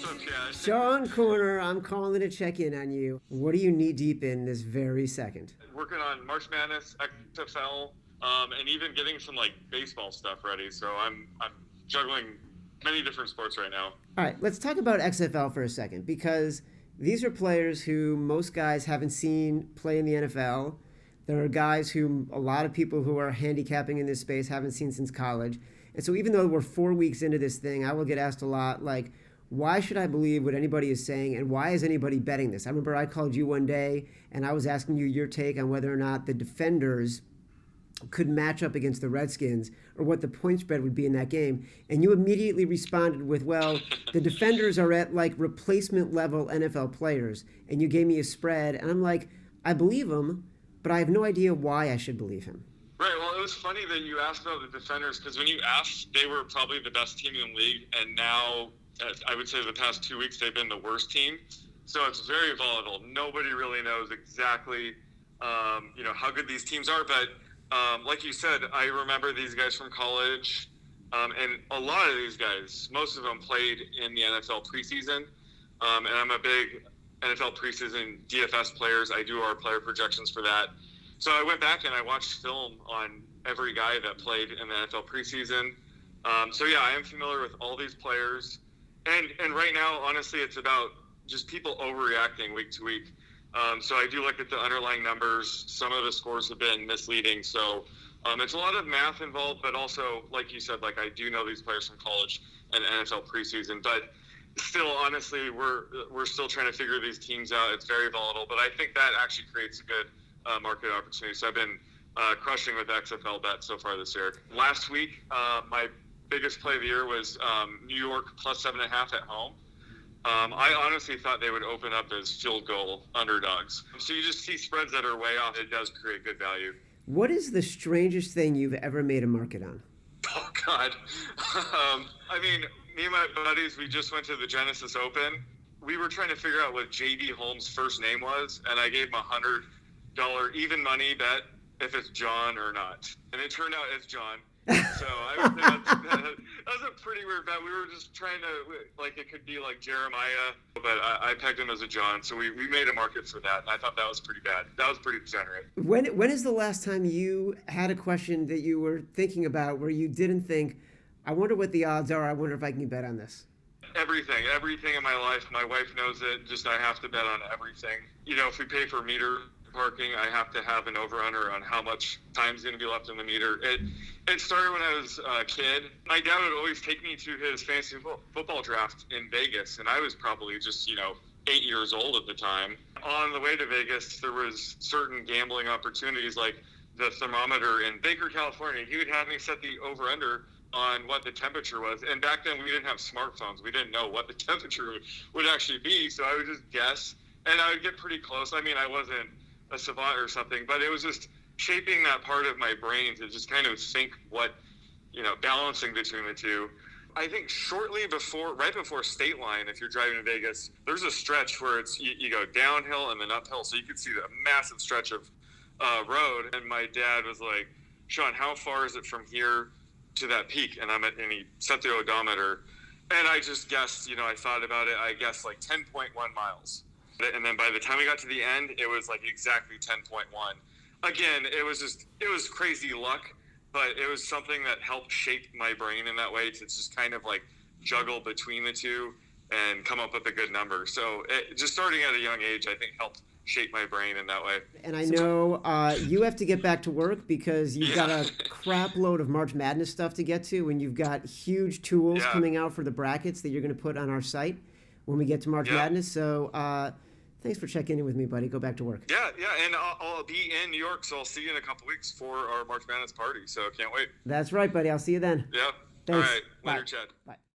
up, Chad? Sean Koerner, I'm calling to check in on you. What are you knee deep in this very second? Working on March Madness, XFL, and even getting some like baseball stuff ready. So I'm juggling many different sports right now. All right, let's talk about XFL for a second because these are players who most guys haven't seen play in the NFL. There are guys who a lot of people who are handicapping in this space haven't seen since college. And so even though we're 4 weeks into this thing, I will get asked a lot like, why should I believe what anybody is saying and why is anybody betting this? I remember I called you one day and I was asking you your take on whether or not the Defenders could match up against the Redskins or what the point spread would be in that game. And you immediately responded with, well, the Defenders are at like replacement level NFL players. And you gave me a spread. And I'm like, I believe him, but I have no idea why I should believe him. Right. Well, it was funny that you asked about the Defenders because when you asked, they were probably the best team in the league. And now, I would say the past 2 weeks, they've been the worst team. So it's very volatile. Nobody really knows exactly, how good these teams are. But like you said, I remember these guys from college. And a lot of these guys, most of them played in the NFL preseason. And I'm a big NFL preseason DFS players. I do our player projections for that. So I went back and I watched film on every guy that played in the NFL preseason. I am familiar with all these players. And right now, honestly, it's about just people overreacting week to week. So I do look at the underlying numbers. Some of the scores have been misleading. So it's a lot of math involved, but also, like you said, like I do know these players from college and NFL preseason. But still, honestly, we're still trying to figure these teams out. It's very volatile, but I think that actually creates a good market opportunity. So I've been crushing with XFL bets so far this year. Last week, my biggest play of the year was New York plus 7.5 at home. I honestly thought they would open up as field goal underdogs. So you just see spreads that are way off. It does create good value. What is the strangest thing you've ever made a market on? Oh, God. Me and my buddies, we just went to the Genesis Open. We were trying to figure out what J.D. Holmes' first name was, and I gave him $100 even money bet if it's John or not. And it turned out it's John. So I would say that was a pretty weird bet. We were just trying to, it could be like Jeremiah, but I pegged him as a John. So we made a market for that. And I thought that was pretty bad. That was pretty degenerate. When is the last time you had a question that you were thinking about where you didn't think, I wonder what the odds are. I wonder if I can bet on this? Everything in my life. My wife knows it. Just I have to bet on everything. If we pay for meter parking, I have to have an over-under on how much time's going to be left in the meter. It started when I was a kid. My dad would always take me to his fantasy football draft in Vegas, and I was probably just, 8 years old at the time. On the way to Vegas, there was certain gambling opportunities like the thermometer in Baker, California. He would have me set the over-under on what the temperature was. And back then, we didn't have smartphones. We didn't know what the temperature would actually be, so I would just guess, and I would get pretty close. I wasn't a savant or something, but it was just shaping that part of my brain to just kind of think what, balancing between the two. I think right before state line, if you're driving to Vegas, there's a stretch where it's you go downhill and then uphill, so you could see the massive stretch of road. And my dad was like, Sean, how far is it from here to that peak? And he set the odometer, and I just guessed, I thought about it, I guessed like 10.1 miles. And then by the time we got to the end, it was like exactly 10.1. Again, it was crazy luck, but it was something that helped shape my brain in that way to just kind of like juggle between the two and come up with a good number. So just starting at a young age, I think helped shape my brain in that way. And I know you have to get back to work because you've got a crap load of March Madness stuff to get to, and you've got huge tools coming out for the brackets that you're going to put on our site when we get to March Madness. So thanks for checking in with me, buddy. Go back to work. Yeah, and I'll be in New York, so I'll see you in a couple weeks for our March Madness party. So can't wait. That's right, buddy. I'll see you then. Yeah. Thanks. All right. Later, Bye. Chad. Bye.